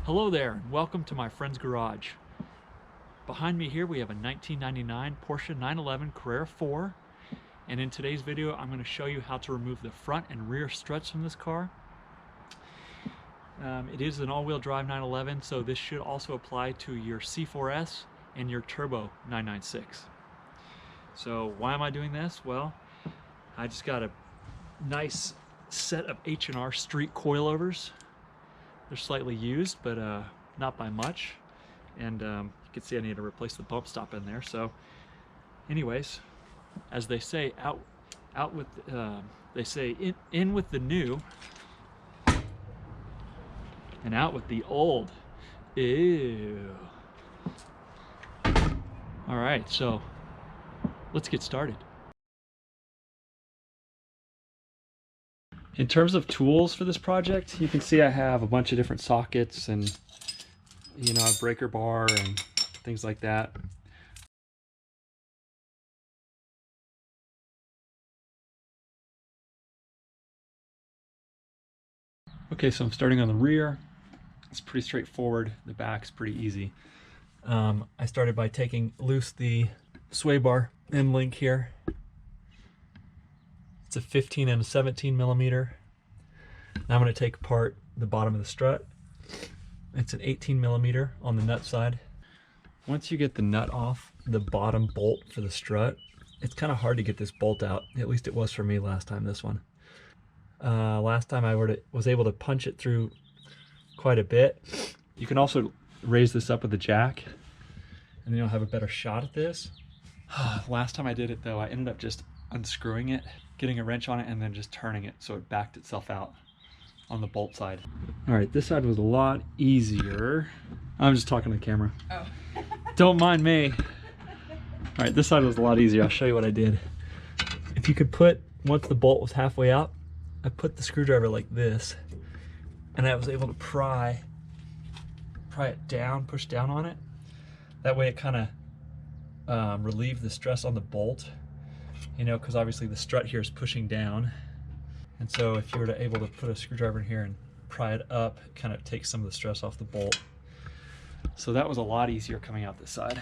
Hello there, and welcome to my friend's garage. Behind me here we have a 1999 Porsche 911 Carrera 4, and in today's video I'm going to show you how to remove the front and rear struts from this car. It is an all-wheel drive 911, so this should also apply to your C4S and your Turbo 996. So why am I doing this? Well, I just got a nice set of H&R street coilovers. They're slightly used, but not by much. And you can see I need to replace the bump stop in there. So anyways, as they say, out with, they say in with the new and out with the old. Ew. All right, so let's get started. In terms of tools for this project, you can see I have a bunch of different sockets and, you know, a breaker bar and things like that. Okay, so I'm starting on the rear. It's pretty straightforward. The back's pretty easy. I started by taking loose the sway bar end link here. It's a 15 and a 17 millimeter. Now I'm going to take apart the bottom of the strut. It's an 18 millimeter on the nut side. Once you get the nut off the bottom bolt for the strut, it's kind of hard to get this bolt out. At least it was for me last time, this one. Last time I was able to punch it through quite a bit. You can also raise this up with a jack, and then you'll have a better shot at this. Last time I did it though, I ended up just unscrewing it, getting a wrench on it, and then just turning it so it backed itself out on the bolt side. All right, this side was a lot easier. I'm just talking to the camera. Oh. Don't mind me. All right, this side was a lot easier. I'll show you what I did. If you could put, once the bolt was halfway out, I put the screwdriver like this, and I was able to pry it down, push down on it. That way it kind of relieved the stress on the bolt, you know, because obviously the strut here is pushing down. And so if you were able to put a screwdriver in here and pry it up, it kind of takes some of the stress off the bolt. So that was a lot easier coming out this side.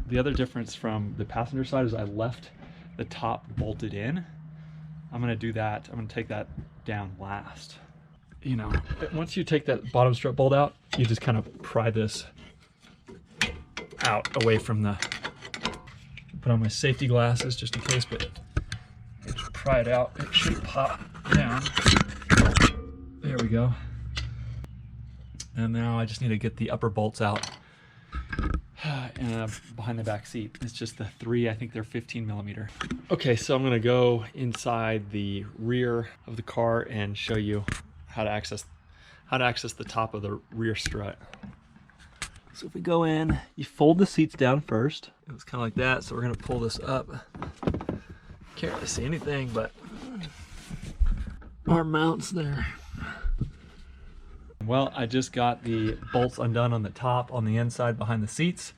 The other difference from the passenger side is I left the top bolted in. I'm going to do that. I'm going to take that down last. You know, once you take that bottom strut bolt out, you just kind of pry this out away from the, put on my safety glasses just in case, but just pry it out. It should pop down. There we go. And now I just need to get the upper bolts out and behind the back seat. It's just the three, I think they're 15 millimeter. Okay, so I'm gonna go inside the rear of the car and show you how to access the top of the rear strut. So if we go in, you fold the seats down first. It was kind of like that, so we're gonna pull this up. Can't really see anything, but our mounts there. Well, I just got the bolts undone on the top, on the inside behind the seats.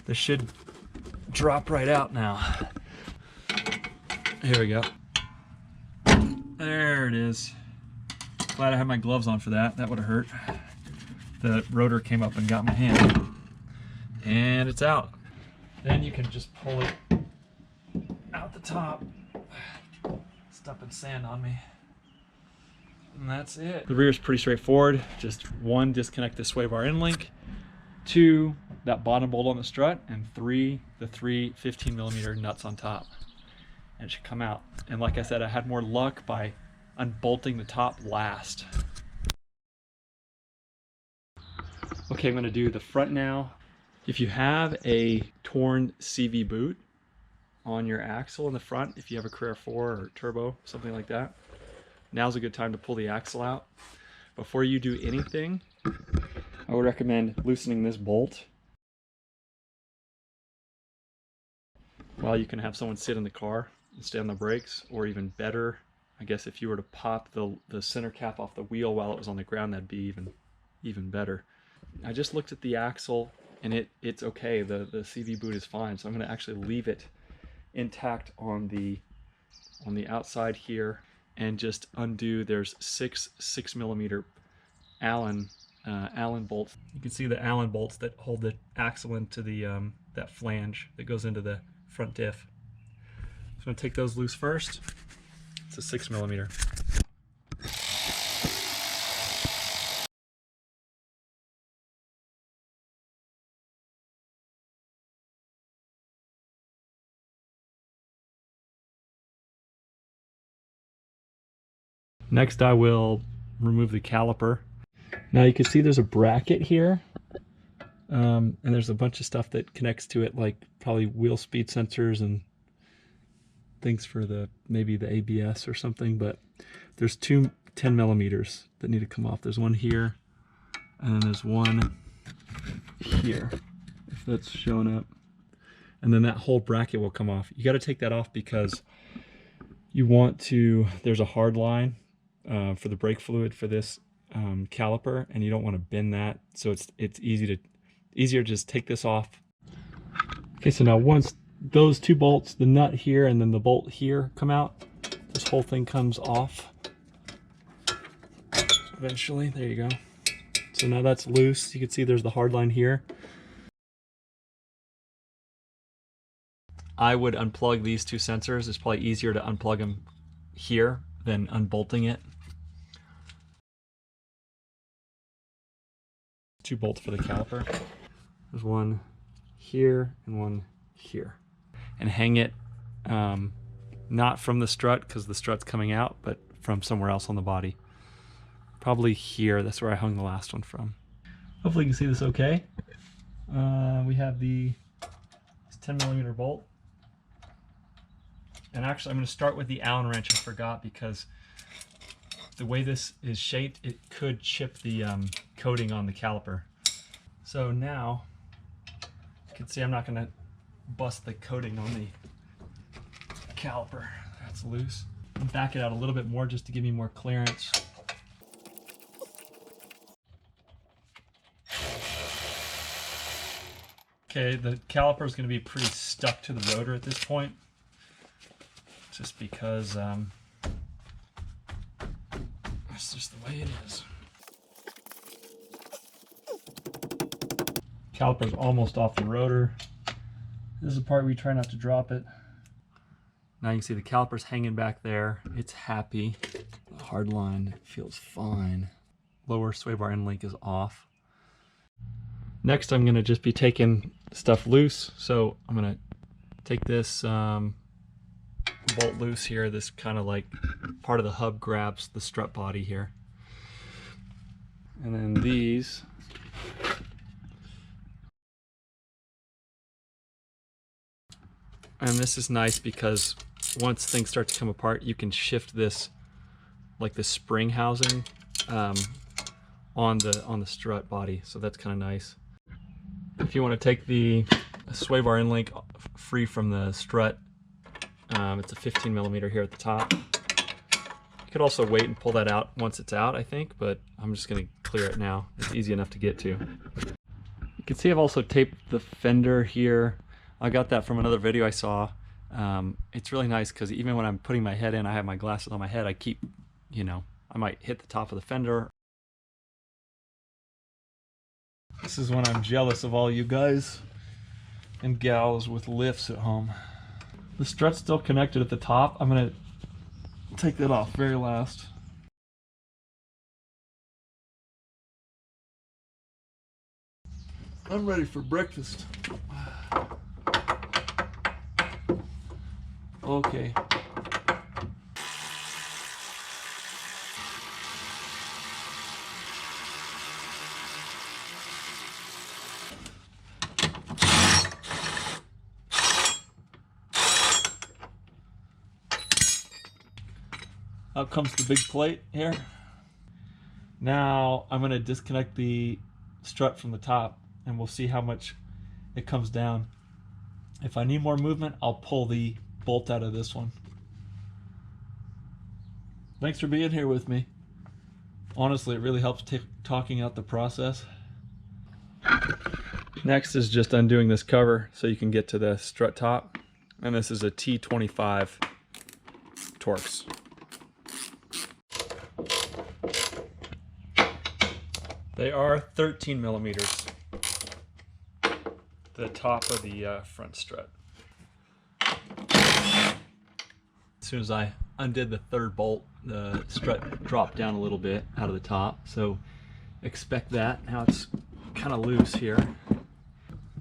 This should drop right out now. Here we go. There it is. Glad I have my gloves on for that. That would have hurt. The rotor came up and got my hand. And it's out. Then you can just pull it out the top. It's dumping sand on me. And that's it. The rear is pretty straightforward. Just one, disconnect the sway bar end link. Two, that bottom bolt on the strut. And three, the three 15 millimeter nuts on top. And it should come out. And like I said, I had more luck by unbolting the top last. Okay, I'm gonna do the front now. If you have a torn CV boot on your axle in the front, if you have a Carrera 4 or Turbo, something like that, now's a good time to pull the axle out. Before you do anything, I would recommend loosening this bolt. While you can have someone sit in the car and stay on the brakes, or even better, I guess if you were to pop the center cap off the wheel while it was on the ground, that'd be even better. I just looked at the axle and it's okay. The CV boot is fine, so I'm going to actually leave it intact on the outside here and just undo. There's 6 millimeter Allen Allen bolts. You can see the Allen bolts that hold the axle into the that flange that goes into the front diff. So I'm going to take those loose first. It's a 6mm. Next I will remove the caliper. Now you can see there's a bracket here, and there's a bunch of stuff that connects to it, like probably wheel speed sensors and things for maybe the ABS or something, but there's two 10mm that need to come off. There's one here, and then there's one here, if that's showing up. And then that whole bracket will come off. You got to take that off because you want to, there's a hard line for the brake fluid for this caliper, and you don't want to bend that, so it's easier to just take this off. Okay, so now once those two bolts, the nut here and then the bolt here, come out, this whole thing comes off. So eventually, there you go. So now that's loose. You can see there's the hard line here. I would unplug these two sensors. It's probably easier to unplug them here than unbolting it. Two bolts for the caliper. There's one here and one here. And hang it not from the strut, because the strut's coming out, but from somewhere else on the body. Probably here. That's where I hung the last one from. Hopefully you can see this okay. We have this 10mm bolt. And actually I'm going to start with the Allen wrench. I forgot, because the way this is shaped, it could chip the coating on the caliper. So now you can see I'm not going to bust the coating on the caliper. That's loose. I'll back it out a little bit more just to give me more clearance. Okay, the caliper is going to be pretty stuck to the rotor at this point, just because that's just the way it is. Caliper's almost off the rotor. This is the part where you try not to drop it. Now you can see the caliper's hanging back there. It's happy. The hard line feels fine. Lower sway bar end link is off. Next I'm going to just be taking stuff loose. So I'm going to take this bolt loose here. This kind of like part of the hub grabs the strut body here. And then these. And this is nice because once things start to come apart, you can shift this, like the spring housing, on the strut body. So that's kind of nice. If you want to take the sway bar end link free from the strut, it's a 15mm here at the top. You could also wait and pull that out once it's out, I think, but I'm just going to clear it now. It's easy enough to get to. You can see I've also taped the fender here. I got that from another video I saw. It's really nice because even when I'm putting my head in, I have my glasses on my head, I keep, I might hit the top of the fender. This is when I'm jealous of all you guys and gals with lifts at home. The strut's still connected at the top. I'm going to take that off very last. I'm ready for breakfast. Okay. Out comes the big plate here. Now I'm going to disconnect the strut from the top and we'll see how much it comes down. If I need more movement, I'll pull the bolt out of this one. Thanks for being here with me. Honestly, it really helps talking out the process. Next is just undoing this cover so you can get to the strut top. And this is a T25 Torx. They are 13 millimeters. The top of the front strut. As soon as I undid the third bolt, the strut dropped down a little bit out of the top. So expect that. Now it's kind of loose here.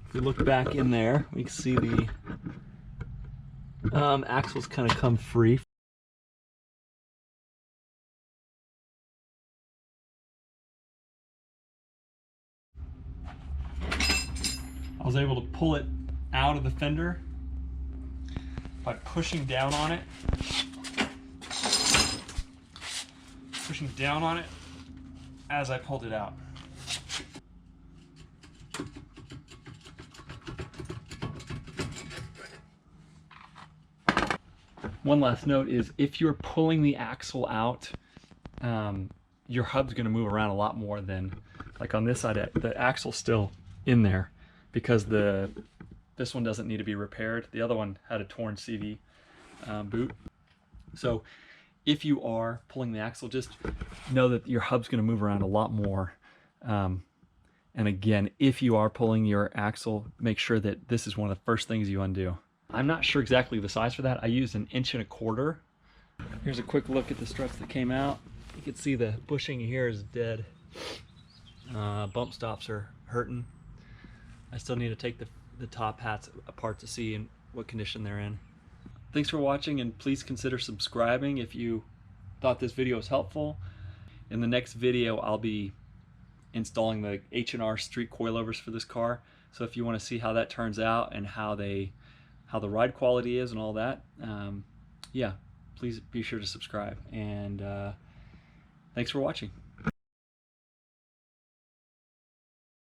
If we look back in there, we can see the axles kind of come free. I was able to pull it out of the fender by pushing down on it. Pushing down on it as I pulled it out. One last note is if you're pulling the axle out, your hub's going to move around a lot more than, like on this side, the axle's still in there because this one doesn't need to be repaired. The other one had a torn CV boot. So if you are pulling the axle, just know that your hub's going to move around a lot more. And again, if you are pulling your axle, make sure that this is one of the first things you undo. I'm not sure exactly the size for that. I used 1 1/4 inch. Here's a quick look at the struts that came out. You can see the bushing here is dead. Bump stops are hurting. I still need to take the top hats apart to see in what condition they're in. Thanks for watching, and please consider subscribing if you thought this video was helpful. In the next video, I'll be installing the H&R street coilovers for this car. So if you want to see how that turns out and how the ride quality is and all that, yeah, please be sure to subscribe. And thanks for watching.